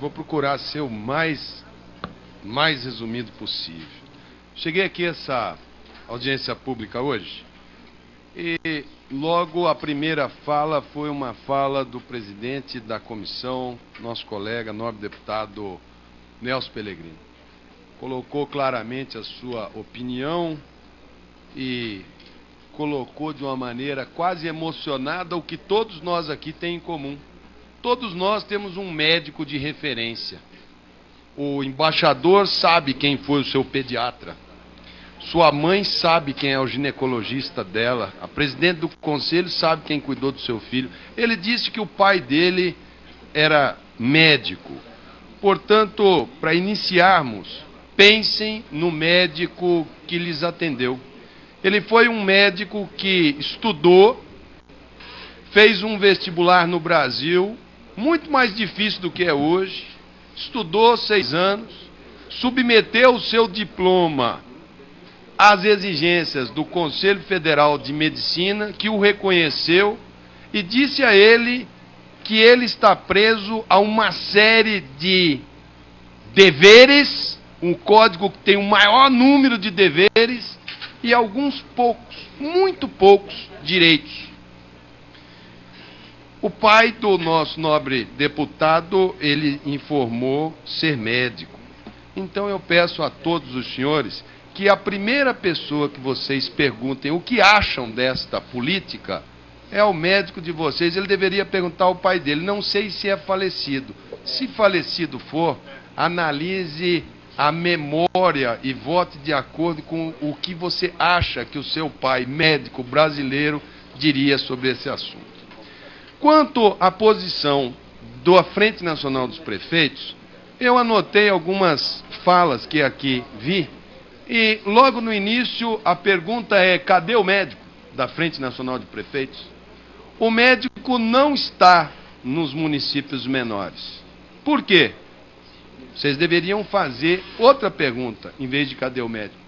Vou procurar ser o mais resumido possível. Cheguei aqui a essa audiência pública hoje e logo a primeira fala foi uma fala do presidente da comissão, nosso colega, nobre deputado Nelson Pellegrino. Colocou claramente a sua opinião e colocou de uma maneira quase emocionada o que todos nós aqui temos em comum. Todos nós temos um médico de referência. O embaixador sabe quem foi o seu pediatra. Sua mãe sabe quem é o ginecologista dela. A presidente do conselho sabe quem cuidou do seu filho. Ele disse que o pai dele era médico. Portanto, para iniciarmos, pensem no médico que lhes atendeu. Ele foi um médico que estudou, fez um vestibular no Brasil, muito mais difícil do que é hoje, estudou 6 anos, submeteu o seu diploma às exigências do Conselho Federal de Medicina, que o reconheceu e disse a ele que ele está preso a uma série de deveres, um código que tem o maior número de deveres e alguns poucos, muito poucos direitos. O pai do nosso nobre deputado, ele informou ser médico. Então eu peço a todos os senhores que a primeira pessoa que vocês perguntem o que acham desta política é o médico de vocês. Ele deveria perguntar ao pai dele, não sei se é falecido. Se falecido for, analise a memória e vote de acordo com o que você acha que o seu pai, médico brasileiro, diria sobre esse assunto. Quanto à posição da Frente Nacional dos Prefeitos, eu anotei algumas falas que aqui vi, e logo no início a pergunta é, cadê o médico da Frente Nacional de Prefeitos? O médico não está nos municípios menores. Por quê? Vocês deveriam fazer outra pergunta, em vez de cadê o médico.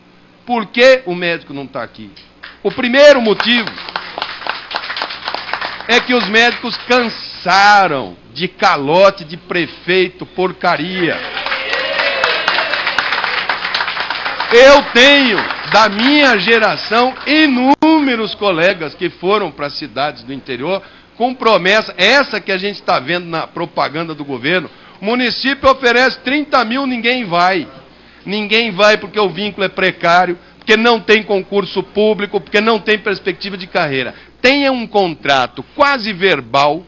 Por que o médico não está aqui? O primeiro motivo é que os médicos cansaram de calote de prefeito, porcaria. Eu tenho, da minha geração, inúmeros colegas que foram para cidades do interior com promessa, essa que a gente está vendo na propaganda do governo. O município oferece 30 mil, ninguém vai. Ninguém vai porque o vínculo é precário, porque não tem concurso público, porque não tem perspectiva de carreira. Tenha um contrato quase verbal,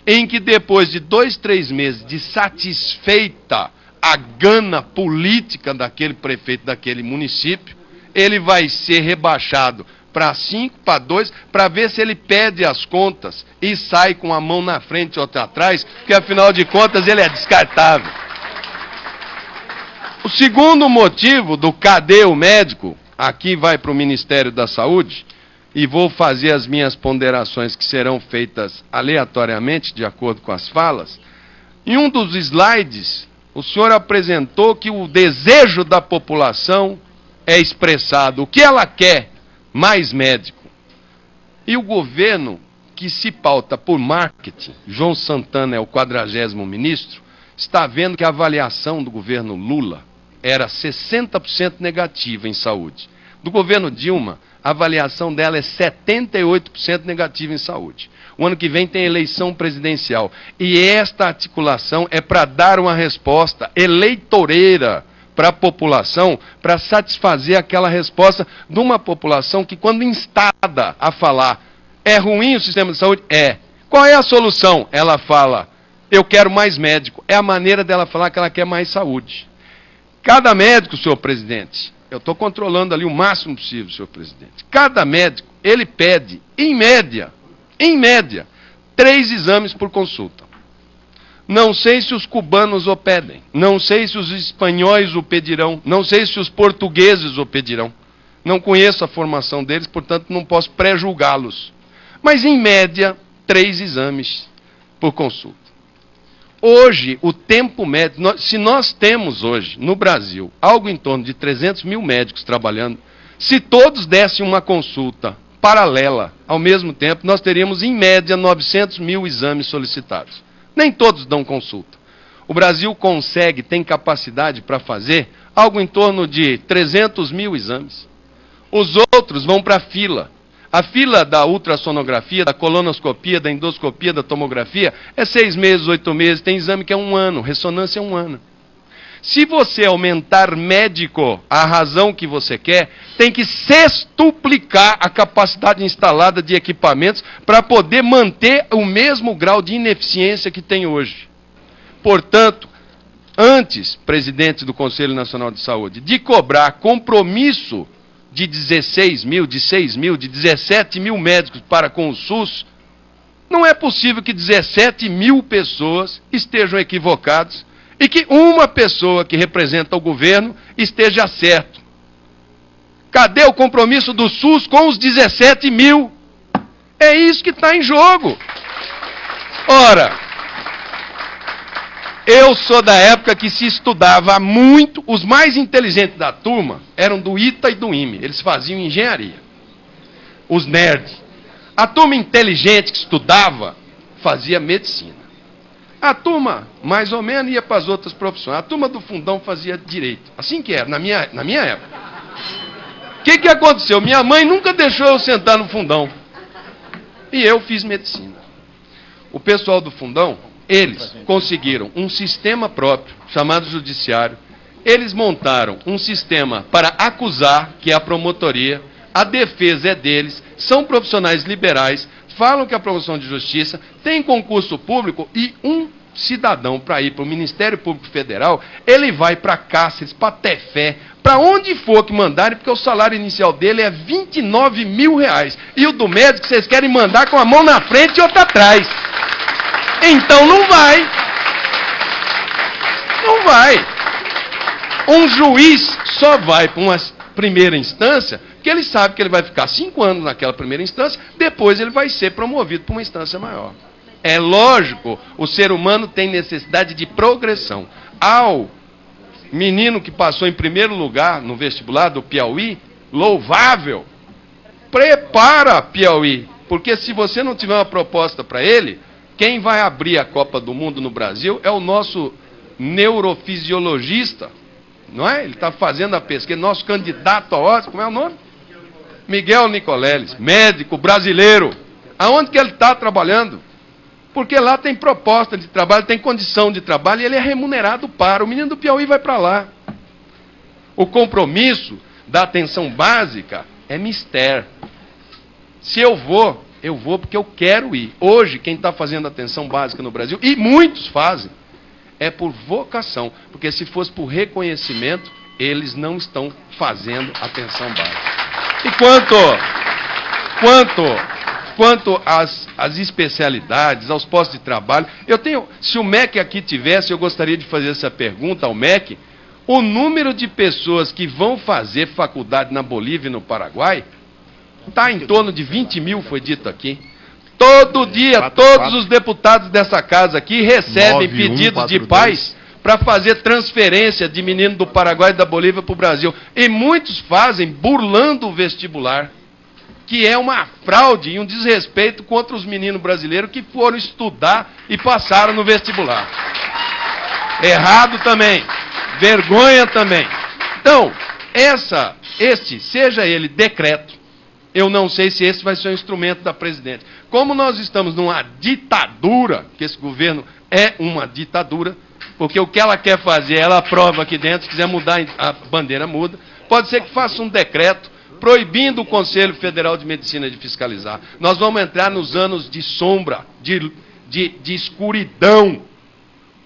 em que depois de 2, 3 meses de satisfeita a gana política daquele prefeito daquele município, ele vai ser rebaixado para 5, para 2, para ver se ele pede as contas e sai com a mão na frente e outra atrás, porque afinal de contas ele é descartável. O segundo motivo do cadê o médico, aqui vai para o Ministério da Saúde, e vou fazer as minhas ponderações que serão feitas aleatoriamente, de acordo com as falas. Em um dos slides, o senhor apresentou que o desejo da população é expressado. O que ela quer? Mais médico. E o governo, que se pauta por marketing, João Santana é o 40º ministro, está vendo que a avaliação do governo Lula era 60% negativa em saúde. Do governo Dilma, a avaliação dela é 78% negativa em saúde. O ano que vem tem eleição presidencial. E esta articulação é para dar uma resposta eleitoreira para a população, para satisfazer aquela resposta de uma população que, quando instada a falar, é ruim o sistema de saúde? É. Qual é a solução? Ela fala, eu quero mais médico. É a maneira dela falar que ela quer mais saúde. Cada médico, senhor presidente, eu estou controlando ali o máximo possível, senhor presidente. Cada médico, ele pede, em média, 3 exames por consulta. Não sei se os cubanos o pedem, não sei se os espanhóis o pedirão, não sei se os portugueses o pedirão. Não conheço a formação deles, portanto não posso pré-julgá-los. Mas, em média, 3 exames por consulta. Hoje, o tempo médio, se nós temos hoje, no Brasil, algo em torno de 300 mil médicos trabalhando, se todos dessem uma consulta paralela ao mesmo tempo, nós teríamos, em média, 900 mil exames solicitados. Nem todos dão consulta. O Brasil consegue, tem capacidade para fazer algo em torno de 300 mil exames. Os outros vão para a fila. A fila da ultrassonografia, da colonoscopia, da endoscopia, da tomografia é 6 meses, 8 meses, tem exame que é 1 ano, ressonância é 1 ano. Se você aumentar médico a razão que você quer, tem que sextuplicar a capacidade instalada de equipamentos para poder manter o mesmo grau de ineficiência que tem hoje. Portanto, antes, presidente do Conselho Nacional de Saúde, de cobrar compromisso de 16 mil, de 6 mil, de 17 mil médicos para com o SUS, não é possível que 17 mil pessoas estejam equivocadas e que uma pessoa que representa o governo esteja certo. Cadê o compromisso do SUS com os 17 mil? É isso que está em jogo. Ora, eu sou da época que se estudava muito, os mais inteligentes da turma eram do ITA e do IME, eles faziam engenharia. Os nerds. A turma inteligente que estudava fazia medicina. A turma, mais ou menos, ia para as outras profissões. A turma do fundão fazia direito. Assim que era, na minha época. O que aconteceu? Minha mãe nunca deixou eu sentar no fundão. E eu fiz medicina. O pessoal do fundão, eles conseguiram um sistema próprio, chamado judiciário. Eles montaram um sistema para acusar, que é a promotoria. A defesa é deles, são profissionais liberais, falam que a promoção de justiça tem concurso público e um cidadão para ir para o Ministério Público Federal, ele vai para Cáceres, para Tefé, para onde for que mandarem, porque o salário inicial dele é 29 mil reais. E o do médico vocês querem mandar com a mão na frente e outra atrás. Então não vai. Não vai. Um juiz só vai para uma primeira instância, porque ele sabe que ele vai ficar 5 anos naquela primeira instância, depois ele vai ser promovido para uma instância maior. É lógico, o ser humano tem necessidade de progressão. Ao menino que passou em primeiro lugar no vestibular do Piauí, louvável, prepara Piauí, porque se você não tiver uma proposta para ele, quem vai abrir a Copa do Mundo no Brasil é o nosso neurofisiologista, não é? Ele está fazendo a pesquisa, nosso candidato a Oscar, como é o nome? Miguel Nicoleles, médico brasileiro. Aonde que ele está trabalhando? Porque lá tem proposta de trabalho, tem condição de trabalho e ele é remunerado para. O menino do Piauí vai para lá. O compromisso da atenção básica é mistério. Se eu vou porque eu quero ir. Hoje, quem está fazendo atenção básica no Brasil, e muitos fazem, é por vocação. Porque se fosse por reconhecimento, eles não estão fazendo atenção básica. E quanto às especialidades, aos postos de trabalho, se o MEC aqui tivesse, eu gostaria de fazer essa pergunta ao MEC, o número de pessoas que vão fazer faculdade na Bolívia e no Paraguai está em torno de 20 mil, foi dito aqui. Todo dia, todos os deputados dessa casa aqui recebem pedidos de pais para fazer transferência de menino do Paraguai e da Bolívia para o Brasil. E muitos fazem burlando o vestibular, que é uma fraude e um desrespeito contra os meninos brasileiros que foram estudar e passaram no vestibular. Errado também. Vergonha também. Então, seja ele decreto, eu não sei se esse vai ser o instrumento da presidente. Como nós estamos numa ditadura, que esse governo é uma ditadura, porque o que ela quer fazer, ela aprova aqui dentro, se quiser mudar a bandeira, muda. Pode ser que faça um decreto proibindo o Conselho Federal de Medicina de fiscalizar. Nós vamos entrar nos anos de sombra, de escuridão.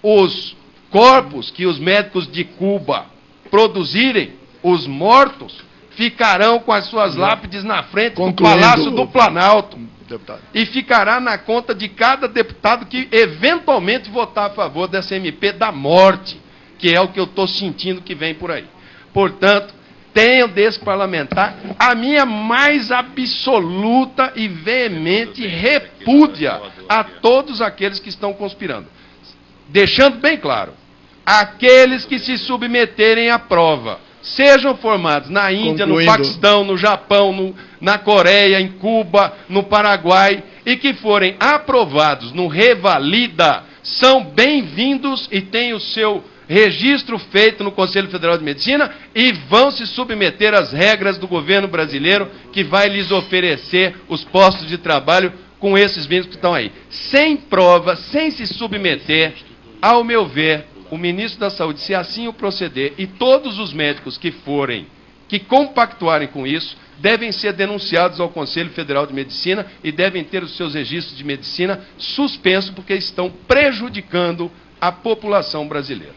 Os corpos que os médicos de Cuba produzirem, os mortos, ficarão com as suas lápides na frente do Palácio do Planalto. Deputado. E ficará na conta de cada deputado que eventualmente votar a favor dessa MP da morte, que é o que eu estou sentindo que vem por aí. Portanto, tenho desse parlamentar a minha mais absoluta e veemente repúdia a todos aqueles que estão conspirando. Deixando bem claro, aqueles que se submeterem à prova, sejam formados na Índia, no Paquistão, no Japão, na Coreia, em Cuba, no Paraguai, e que forem aprovados no Revalida, são bem-vindos e têm o seu registro feito no Conselho Federal de Medicina e vão se submeter às regras do governo brasileiro, que vai lhes oferecer os postos de trabalho com esses médicos que estão aí. Sem prova, sem se submeter, ao meu ver, o ministro da Saúde, se assim o proceder, e todos os médicos que compactuarem com isso, devem ser denunciados ao Conselho Federal de Medicina e devem ter os seus registros de medicina suspensos, porque estão prejudicando a população brasileira.